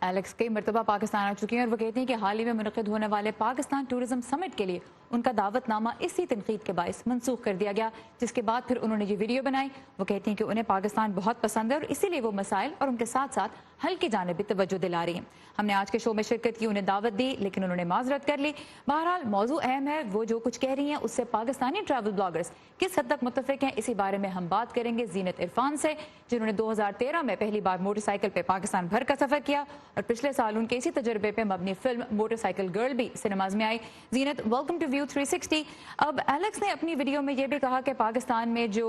Alex कई मरतबा पाकिस्तान आ चुकी हैं और वो कहती हैं कि हाल ही में मुनक़िद होने वाले पाकिस्तान टूरिज्म समिट के लिए उनका दावतनामा इसी तनकीद के बायस मनसूख कर दिया गया, जिसके बाद फिर उन्होंने ये वीडियो बनाई। वो कहती हैं कि उन्हें पाकिस्तान बहुत पसंद है और इसीलिए वो मसाइल और उनके साथ साथ हल की जानिब भी तवज्जो दिला रही हैं। हमने आज के शो में शिरकत की, उन्हें दावत दी, लेकिन उन्होंने माजरत कर ली। बहरहाल मौजू अहम है, वो जो कुछ कह रही हैं उससे पाकिस्तानी ट्रैवल ब्लॉगर्स किस हद तक मुत्तफिक हैं, इसी बारे में हम बात करेंगे ज़ीनत इरफान से, जिन्होंने 2013 में पहली बार मोटरसाइकिल पे पाकिस्तान भर का सफर किया और पिछले साल उनके इसी तजर्बे पे मबनी फिल्म मोटरसाइकिल गर्ल भी सिनेमाज में आई। ज़ीनत, वेलकम टू व्यू 360। अब एलेक्स ने अपनी वीडियो में ये भी कहा कि पाकिस्तान में जो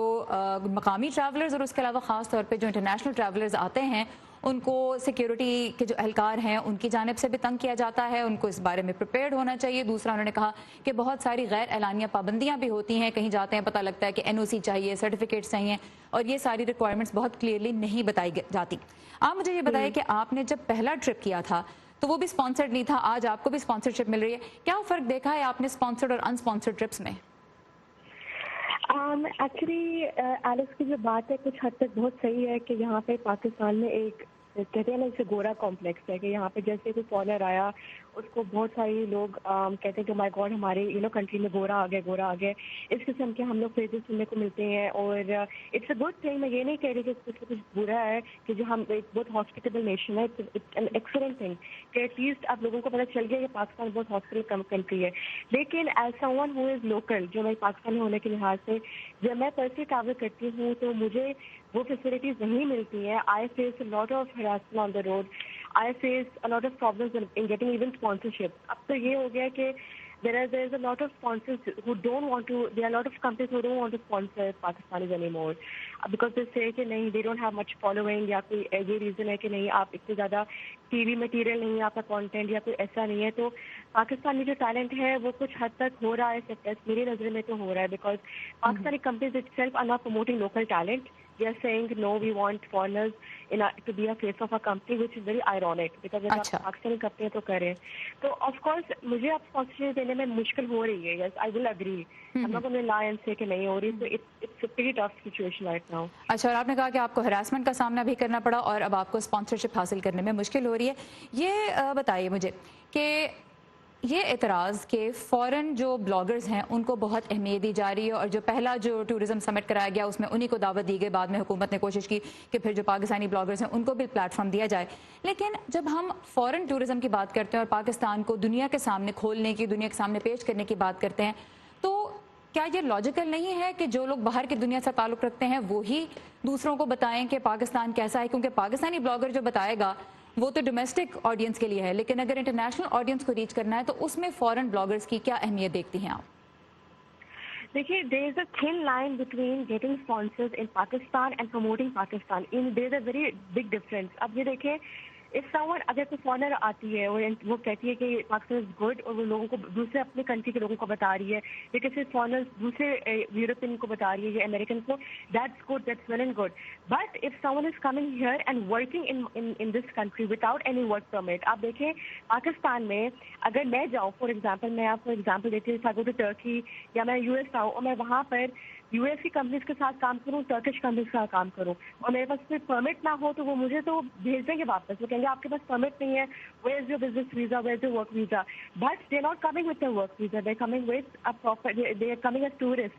मकामी ट्रैवलर्स और उसके अलावा खास तौर पे जो इंटरनेशनल ट्रैवलर्स आते हैं उनको सिक्योरिटी के जो एहलकार हैं उनकी जानिब से भी तंग किया जाता है, उनको इस बारे में प्रिपेयर्ड होना चाहिए। दूसरा, उन्होंने कहा कि बहुत सारी गैर एलानिया पाबंदियां भी होती हैं, कहीं जाते हैं पता लगता है कि एनओसी चाहिए, सर्टिफिकेट्स चाहिए और ये सारी रिक्वायरमेंट्स बहुत क्लियरली नहीं बताई जाती। आप मुझे ये बताइए कि आपने जब पहला ट्रिप किया था तो वो भी स्पॉन्सर्ड नहीं था, आज आपको भी स्पॉन्सरशिप मिल रही है, क्या फ़र्क देखा है आपने स्पॉन्सर्ड और अनस्पॉन्सर्ड ट्रिप्स में? एक्चुअली एलेक्स की जो बात है कुछ हद तक बहुत सही है कि यहाँ पे पाकिस्तान में एक कहते हैं ना इसे गोरा कॉम्प्लेक्स है कि यहाँ पे जैसे कोई फॉरेनर आया उसको बहुत सारे लोग कहते हैं कि माय गॉड हमारे कंट्री में गोरा आ गया। इस किस्म के हम लोग फ्रेजेस सुनने को मिलते हैं और इट्स अ गुड थिंग। मैं ये नहीं कह रही कि इसमें कुछ बुरा है कि जो हम एक बहुत हॉस्पिटेबल नेशन है, इट्स एन एक्सीलेंट थिंग कि एटलीस्ट आप लोगों को पता चल गया कि पाकिस्तान बहुत हॉस्पिटल कंट्री है। लेकिन as someone who is local, जो मैं पाकिस्तान होने के लिहाज से जब मैं पर्सनली ट्रैवल करती हूँ तो मुझे वो फैसिलिटीज़ नहीं मिलती हैं। I face a lot of harassment on the road, I face a lot of problems in getting even sponsorship. अब तो ये हो गया कि there is a lot of sponsors who don't want to, there are a lot of companies who don't want to sponsor Pakistanis anymore because they say कि नहीं, they don't have much following या कोई ये reason है कि नहीं आप इतने ज़्यादा टीवी मटीरियल नहीं है आपका कंटेंट या कोई ऐसा नहीं है। तो पाकिस्तान में जो टैलेंट है वो कुछ हद तक हो रहा है सक्सेस, मेरी नज़र में तो हो रहा है because Pakistani companies itself are not promoting local talent. They are saying no, we want foreigners to be a face of our company, which is very ironic because if आप पाकिस्तानी कंपनी तो करें तो of course मुझे आप sponsorship देने में मुश्किल हो रही है. Yes, I will agree. I'm not going to lie and say कि नहीं हो रही. So it's a pretty tough situation right now. अच्छा, और आपने कहा कि आपको हरासमेंट का सामना भी करना पड़ा और अब आपको स्पॉन्सरशिप हासिल करने में मुश्किल हो रही है. ये बताइए मुझे कि ये एतराज़ के फ़ौरन जो ब्लॉगर्स हैं उनको बहुत अहमियत दी जा रही है और जो पहला जो टूरिज़म समिट कराया गया उसमें उन्हीं को दावत दी गई, बाद में हुकूमत ने कोशिश की कि फिर जो पाकिस्तानी ब्लॉगर्स हैं उनको भी प्लेटफॉर्म दिया जाए. लेकिन जब हम फ़ौरन टूरिज़म की बात करते हैं और पाकिस्तान को दुनिया के सामने खोलने की, दुनिया के सामने पेश करने की बात करते हैं, तो क्या ये लॉजिकल नहीं है कि जो लोग बाहर की दुनिया से ताल्लुक़ रखते हैं वो ही दूसरों को बताएं कि पाकिस्तान कैसा है? क्योंकि पाकिस्तानी ब्लॉगर जो बताएगा वो तो डोमेस्टिक ऑडियंस के लिए है, लेकिन अगर इंटरनेशनल ऑडियंस को रीच करना है तो उसमें फॉरेन ब्लॉगर्स की क्या अहमियत देखती हैं आप? देखिए, there is a thin line between getting sponsors in Pakistan and promoting Pakistan. There is a very big difference. अब ये देखें, इफ समवन अगर कोई फॉरेनर आती है और वो कहती है कि पाकिस्तान इज गुड और वो लोगों को दूसरे अपने कंट्री के लोगों को बता रही है, लेकिन सिर्फ फॉरेनर्स दूसरे यूरोपियन को बता रही है या अमेरिकन को, that's good, that's well and good. But if someone is coming here and working in this country without any work permit, आप देखें पाकिस्तान में अगर मैं जाऊँ, फॉर एग्जाम्पल मैं आपको एग्जाम्पल देती हूँ, गो टू टर्की या मैं यूएस आऊँ और मैं वहाँ पर यूएस की कंपनीज के साथ काम करूँ, टर्किश कंपनीज के साथ काम करूँ और मेरे पास कोई परमिट ना हो तो वो मुझे तो भेज देंगे वापस. वो कहेंगे आपके पास परमिट नहीं है, where is your business visa, where is your work visa. But they are not coming with the work visa, they are coming with a proper, they are coming as tourist.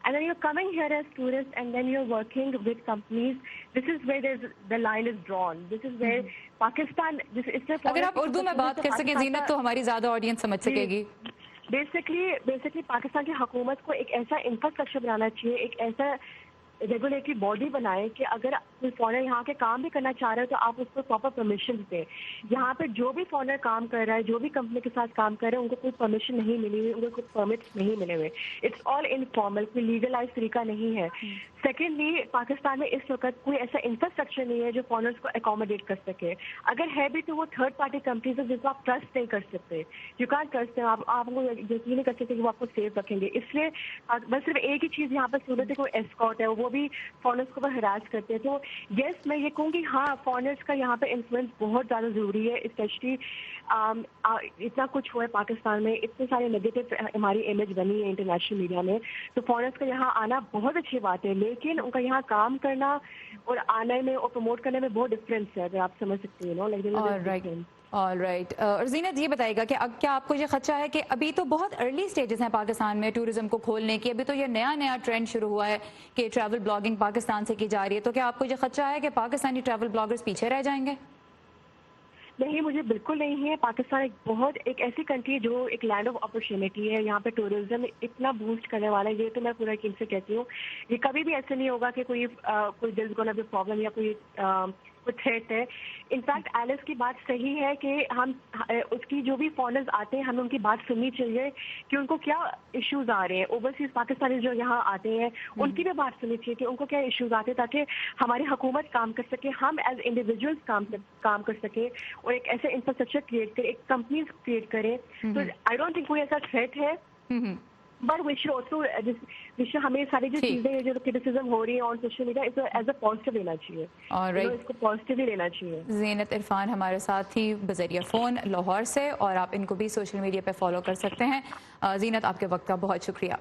And then you're coming here as tourists and then you're working with companies. This is where the line is drawn. This is where Pakistan, अगर आप उर्दू में बात कर सके ज़ीनत तो हमारी ज़्यादा audience समझ सकेगी. बेसिकली पाकिस्तान की हुकूमत को एक ऐसा इंफ्रास्ट्रक्चर बनाना चाहिए, एक ऐसा रेगुलेटरी बॉडी बनाए कि अगर कोई फॉरेनर यहाँ के काम भी करना चाह रहे हो तो आप उसको प्रॉपर परमिशन दें. यहाँ पे जो भी फॉरेनर काम कर रहा है, जो भी कंपनी के साथ काम कर रहे हैं, उनको कोई परमिशन नहीं मिली हुई, उनको कोई परमिट्स नहीं मिले हुए. इट्स ऑल इनफॉर्मल, कोई लीगलाइज तरीका नहीं है. सेकेंडली, पाकिस्तान में इस वक्त कोई ऐसा इंफ्रास्ट्रक्चर नहीं है जो फॉरेनर्स को अकोमोडेट कर सके. अगर है भी तो वो थर्ड पार्टी कंपनीज है जिनको आप ट्रस्ट नहीं कर सकते. यू कांट ट्रस्ट, आपको यकीन नहीं कर सकते कि वो आपको सेफ रखेंगे. इसलिए बस सिर्फ एक ही चीज़ यहाँ पर सूरत है, कोई एस्कॉर्ट है, वो وہ بھی فارنرس کو ہراس کرتے ہیں. تو یس میں یہ کہوں گی ہاں فارنرس کا یہاں پہ انفلوئنس بہت زیادہ ضروری ہے, اسپیشلی اتنا کچھ ہوا ہے پاکستان میں, اتنے سارے نیگیٹو ہماری امیج بنی ہے انٹرنیشنل میڈیا میں, تو فارنرس کا یہاں آنا بہت اچھی بات ہے, لیکن ان کا یہاں کام کرنا اور آنے میں اور پروموٹ کرنے میں بہت ڈفرینس ہے, اگر آپ سمجھ سکتے ہیں آل رائٹ. اور زینت یہ بتائے گا کہ اب کیا آپ کو یہ خدشہ ہے کہ ابھی تو بہت ارلی سٹیجز ہیں پاکستان میں ٹورزم کو کھولنے کی, ابھی تو یہ نیا ٹرینڈ شروع ہوا ہے کہ ٹریول بلاگنگ پاکستان سے کی جا رہی ہے, تو کیا آپ کو یہ خدشہ ہے کہ پاکستانی ٹریول بلاگرز پیچھے رہ جائیں گے؟ نہیں, مجھے بالکل نہیں ہے. پاکستان ایک ایسی کنٹری ہے جو ایک لینڈ آف اپرچونیٹی ہے, یہاں پہ ٹورزم اتنا بوسٹ کرنے والا ہے, یہ تو میں پورا یقین سے کہتی ہوں. یہ کبھی بھی ایسے نہیں ہوگا کہ کوئی دیر از گونا بی پرابلم یا کوئی تھریٹ ہے. انفیکٹ ایلس کی بات صحیح ہے کہ ہم اس کی جو بھی فارنرز آتے ہیں ہمیں ان کی بات سننی چاہیے کہ ان کو کیا ایشوز آ رہے ہیں. اوورسیز پاکستانی جو یہاں آتے ہیں ان کی بھی بات سننی چاہیے کہ ان کو کیا ایشوز آتے ہیں, تاکہ ہماری حکومت کام کر سکے, ہم ایز انڈیویجولس کام کر سکے اور ایک ایسے انفراسٹرکچر کریٹ کرے, ایک کمپنیز کریٹ کرے. تو آئی ڈونٹ تھنک کوئی ایسا تھریٹ ہے, بٹ وی شوڈ آلسو ہمیں ساری جو چیزیں جو کرٹیسزم ہو رہی ہے on social media as a positive لینا چاہیے, اس کو پازیٹیولی لینا چاہیے. زینت عرفان ہمارے ساتھ تھی بذریعہ فون لاہور سے, اور آپ ان کو بھی سوشل میڈیا پہ فالو کر سکتے ہیں. زینت, آپ کے وقت کا بہت شکریہ.